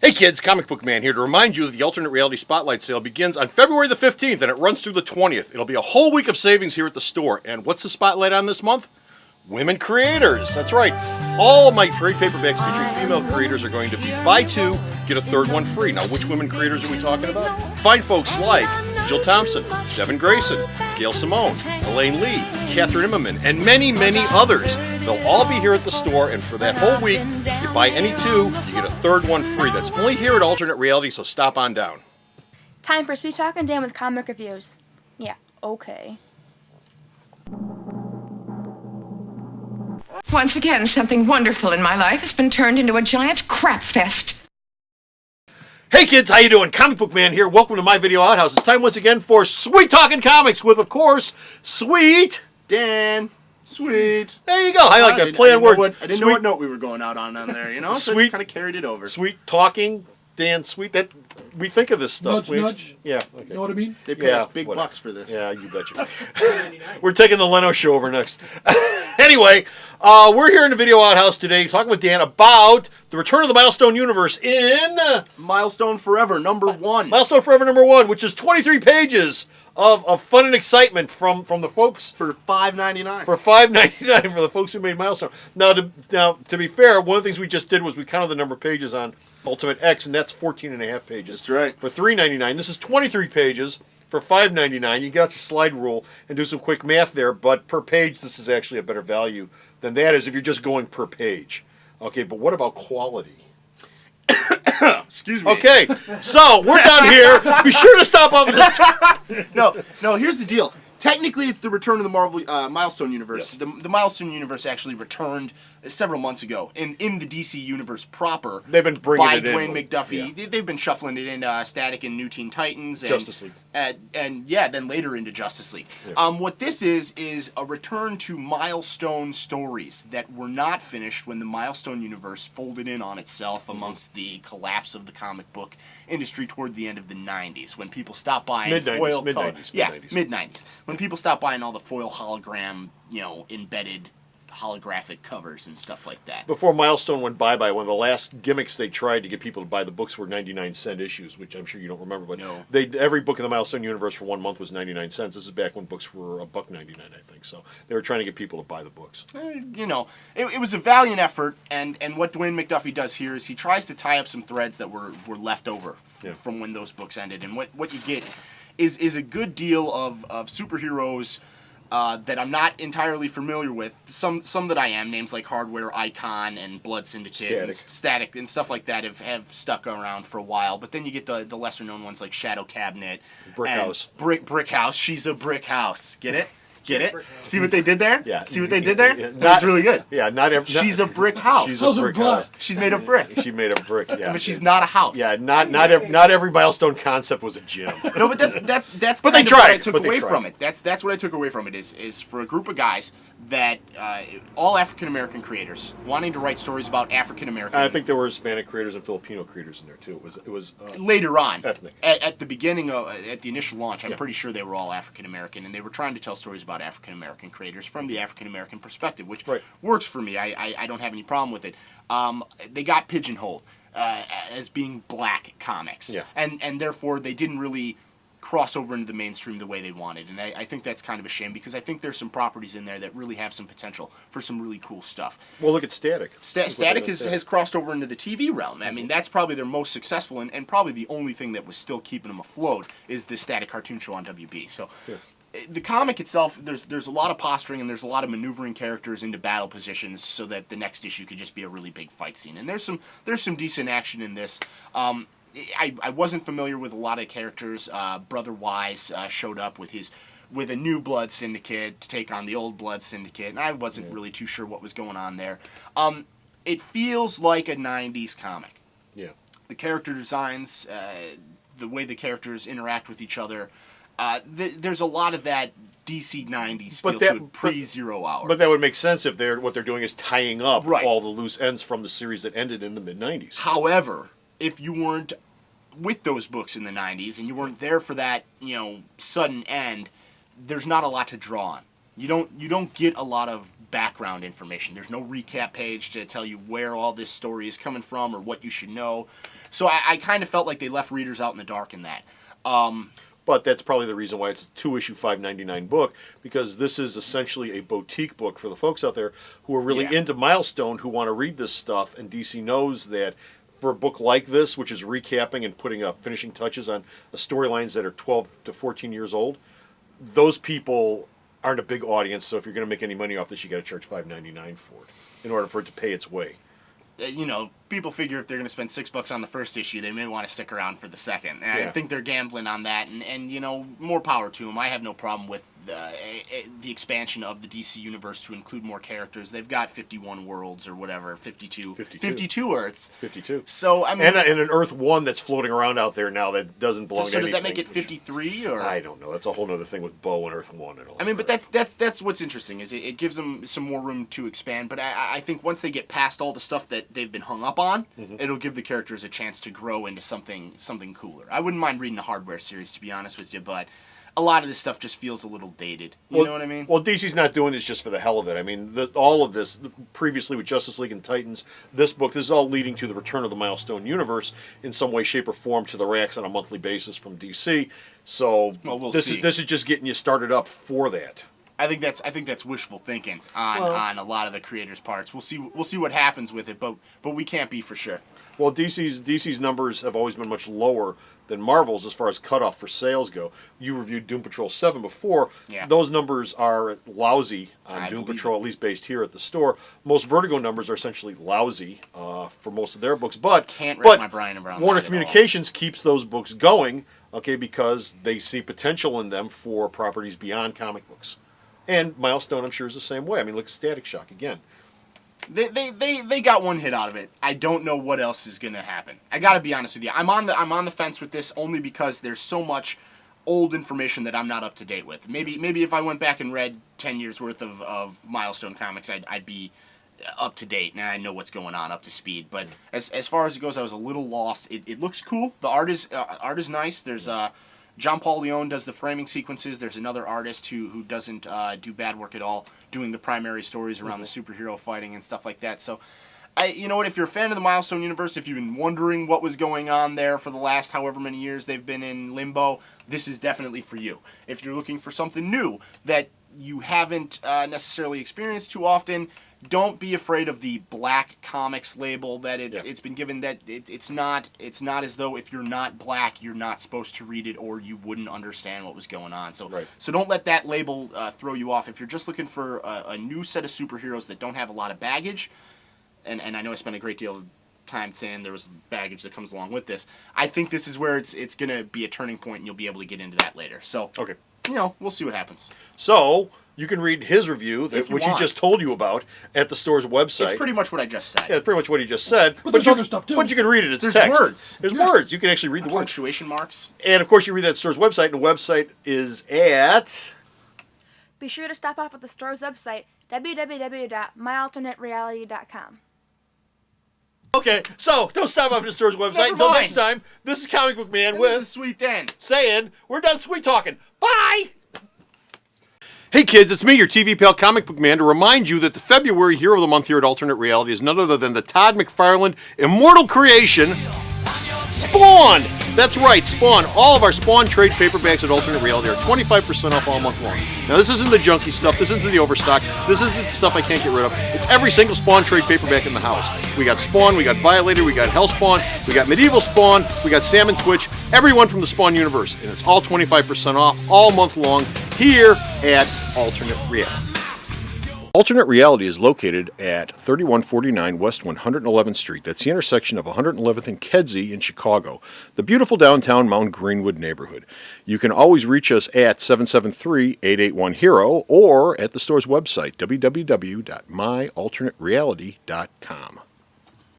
Hey kids, Comic Book Man here to remind you that the Alternate Reality Spotlight Sale begins on February the 15th and it runs through the 20th. It'll be a whole week of savings here at the store. And what's the spotlight on this month? Women creators. That's right. All of my trade paperbacks featuring female creators are going to be buy two, get a third one free. Now, which women creators are we talking about? Fine folks like Jill Thompson, Devin Grayson, Gail Simone, Elaine Lee, Catherine Immerman, and many, many others. They'll all be here at the store, and for that whole week, you buy any two, you get a third one free. That's only here at Alternate Reality, so stop on down. Time for Sweet Talk and Dan with comic reviews. Yeah, okay. Once again, something wonderful in my life has been turned into a giant crap fest. Hey kids, how you doing? Comic Book Man here. Welcome to my video outhouse. It's time once again for Sweet Talking Comics with, of course, Sweet Dan. Sweet. There you go. I like that play on words. I didn't know what note we were going out on there, you know? So I just kind of carried it over. Sweet Talking, Dan, Sweet. That we think of this stuff. Nudge. Yeah. Okay. You know what I mean? They pay us big bucks for this. Yeah, you betcha. We're taking the Leno show over next. Anyway, we're here in the video outhouse today talking with Dan about the return of the Milestone universe in Milestone Forever, #1. Milestone Forever #1, which is 23 pages of fun and excitement from the folks For $5.99. for $5.99 for the folks who made Milestone. Now, to be fair, one of the things we just did was we counted the number of pages on Ultimate X, and that's 14 and a half pages. That's right. For $3.99. This is 23 pages for $5.99. You get out your slide rule and do some quick math there, but per page, this is actually a better value than that is if you're just going per page. Okay, but what about quality? Excuse me. Okay, so we're down here. Be sure to stop up. No, here's the deal. Technically, it's the return of the Marvel Milestone universe. Yes. The Milestone universe actually returned several months ago in the DC universe proper. They've been bringing by it in. Dwayne McDuffie. Yeah. They've been shuffling it into Static and New Teen Titans. And, Justice League. And then later into Justice League. Yeah. What this is a return to Milestone stories that were not finished when the Milestone universe folded in on itself amongst the collapse of the comic book industry toward the end of the 90s, when people stopped buying foil mid-90s. Yeah, mid-90s. When people stopped buying all the foil hologram, embedded holographic covers and stuff like that. Before Milestone went bye-bye, one of the last gimmicks they tried to get people to buy the books were 99-cent issues, which I'm sure you don't remember, but No. every book in the Milestone universe for 1 month was 99 cents. This is back when books were $1.99, I think. So they were trying to get people to buy the books. It was a valiant effort, and what Dwayne McDuffie does here is he tries to tie up some threads that were left over from when those books ended, and what you get is a good deal of superheroes that I'm not entirely familiar with. Some that I am, names like Hardware, Icon, and Blood Syndicate, and Static, and stuff like that have stuck around for a while. But then you get the lesser known ones like Shadow Cabinet, Brick House. Brick House. She's a brick house. Get it? Get it? See what they did there? Yeah. See what they did there? Yeah, That's really good. Yeah, She's a brick house. She's a brick house. She's made of brick. She made a brick, yeah. But she's not a house. Yeah, not every Milestone concept was a gym. No, but that's But kind they of tried. what I took But they away tried. from it. That's what I took away from it is for a group of guys that all African American creators wanting to write stories about African American. I think there were Hispanic creators and Filipino creators in there too. It was later on, ethnic. At the beginning at the initial launch, I'm pretty sure they were all African American, and they were trying to tell stories about African American creators from the African American perspective, which works for me. I don't have any problem with it. They got pigeonholed as being black comics, and therefore they didn't really cross over into the mainstream the way they wanted, and I think that's kind of a shame, because I think there's some properties in there that really have some potential for some really cool stuff. Well, look at Static. Static has crossed over into the TV realm. I mean, that's probably their most successful, and probably the only thing that was still keeping them afloat is the Static cartoon show on WB. So. Yeah. The comic itself, there's a lot of posturing and there's a lot of maneuvering characters into battle positions so that the next issue could just be a really big fight scene. And there's some decent action in this. I wasn't familiar with a lot of characters. Brother Wise showed up with a new Blood Syndicate to take on the old Blood Syndicate, and I wasn't really too sure what was going on there. It feels like a 90s comic. Yeah. The character designs, the way the characters interact with each other. There's a lot of that DC 90s feel to it pre-Zero Hour. But that would make sense if what they're doing is tying up all the loose ends from the series that ended in the mid-90s. However, if you weren't with those books in the 90s and you weren't there for that, sudden end, there's not a lot to draw on. You don't get a lot of background information. There's no recap page to tell you where all this story is coming from or what you should know. So I kind of felt like they left readers out in the dark in that. But that's probably the reason why it's a 2-issue $5.99 book, because this is essentially a boutique book for the folks out there who are really into Milestone, who want to read this stuff, and DC knows that for a book like this, which is recapping and putting finishing touches on storylines that are 12 to 14 years old, those people aren't a big audience, so if you're going to make any money off this, you got to charge $5.99 for it in order for it to pay its way. You know, people figure if they're going to spend $6 on the first issue, they may want to stick around for the second. And I think they're gambling on that, and you know, more power to them. I have no problem with the expansion of the DC universe to include more characters. They've got 51 worlds or whatever, 52 Earths. 52. So I mean, and an Earth 1 that's floating around out there now that doesn't belong to so anything. does that make it 53 or? I don't know. That's a whole other thing with Bo and Earth 1 and all. I mean, but that's what's interesting is it gives them some more room to expand. But I think once they get past all the stuff that they've been hung up on, it'll give the characters a chance to grow into something cooler. I wouldn't mind reading the Hardware series, to be honest with you, but a lot of this stuff just feels a little dated. You know what I mean? Well, DC's not doing this just for the hell of it. I mean, all of this, previously with Justice League and Titans, this is all leading to the return of the Milestone universe in some way, shape, or form to the racks on a monthly basis from DC. So this is just getting you started up for that. I think that's wishful thinking on a lot of the creators' parts. We'll see what happens with it, but we can't be for sure. Well, DC's numbers have always been much lower than Marvel's as far as cutoff for sales go. You reviewed Doom Patrol 7 before. Yeah. Those numbers are lousy on Doom Patrol, at least based here at the store. Most Vertigo numbers are essentially lousy for most of their books, but can't wrap my brain around Warner that Communications keeps those books going, okay, because they see potential in them for properties beyond comic books. And Milestone, I'm sure, is the same way. I mean, look at Static Shock again. They got one hit out of it. I don't know what else is gonna happen. I gotta be honest with you. I'm on the fence with this only because there's so much old information that I'm not up to date with. Maybe if I went back and read 10 years worth of Milestone comics, I'd be up to date and I know what's going on, up to speed. But as far as it goes, I was a little lost. It looks cool. The art is nice. There's John Paul Leon does the framing sequences. There's another artist who doesn't do bad work at all, doing the primary stories around the superhero fighting and stuff like that. So, you know what? If you're a fan of the Milestone universe, if you've been wondering what was going on there for the last however many years they've been in limbo, this is definitely for you. If you're looking for something new that you haven't necessarily experienced too often, don't be afraid of the Black Comics label that it's been given. That it's not as though if you're not black you're not supposed to read it or you wouldn't understand what was going on. So so don't let that label throw you off. If you're just looking for a new set of superheroes that don't have a lot of baggage, and I know I spent a great deal of time saying there was baggage that comes along with this, I think this is where it's going to be a turning point and you'll be able to get into that later. So you know, we'll see what happens. So you can read his review, which he just told you about, at the store's website. It's pretty much what I just said. Yeah, it's pretty much what he just said. But there's other stuff, too. But you can read it. It's There's text. words. There's words. You can actually read the words. Punctuation marks. And, of course, you read that store's website, and the website is at... Be sure to stop off at the store's website, www.myalternatereality.com. Okay, so don't stop off at the store's website. Never Until mind. next time, this is Comic Book Man This is with Sweet Dan. saying, we're done sweet talking. Bye! Hey kids, it's me, your TV pal Comic Book Man, to remind you that the February Hero of the Month here at Alternate Reality is none other than the Todd McFarlane immortal creation, Spawn! That's right, Spawn. All of our Spawn trade paperbacks at Alternate Reality are 25% off all month long. Now this isn't the junky stuff, this isn't the overstock, this isn't the stuff I can't get rid of. It's every single Spawn trade paperback in the house. We got Spawn, we got Violator, we got Hellspawn, we got Medieval Spawn, we got Sam and Twitch, everyone from the Spawn universe. And it's all 25% off all month long here at Alternate Reality. Alternate Reality is located at 3149 West 111th Street. That's the intersection of 111th and Kedzie in Chicago, the beautiful downtown Mount Greenwood neighborhood. You can always reach us at 773-881-HERO or at the store's website, www.myalternatereality.com.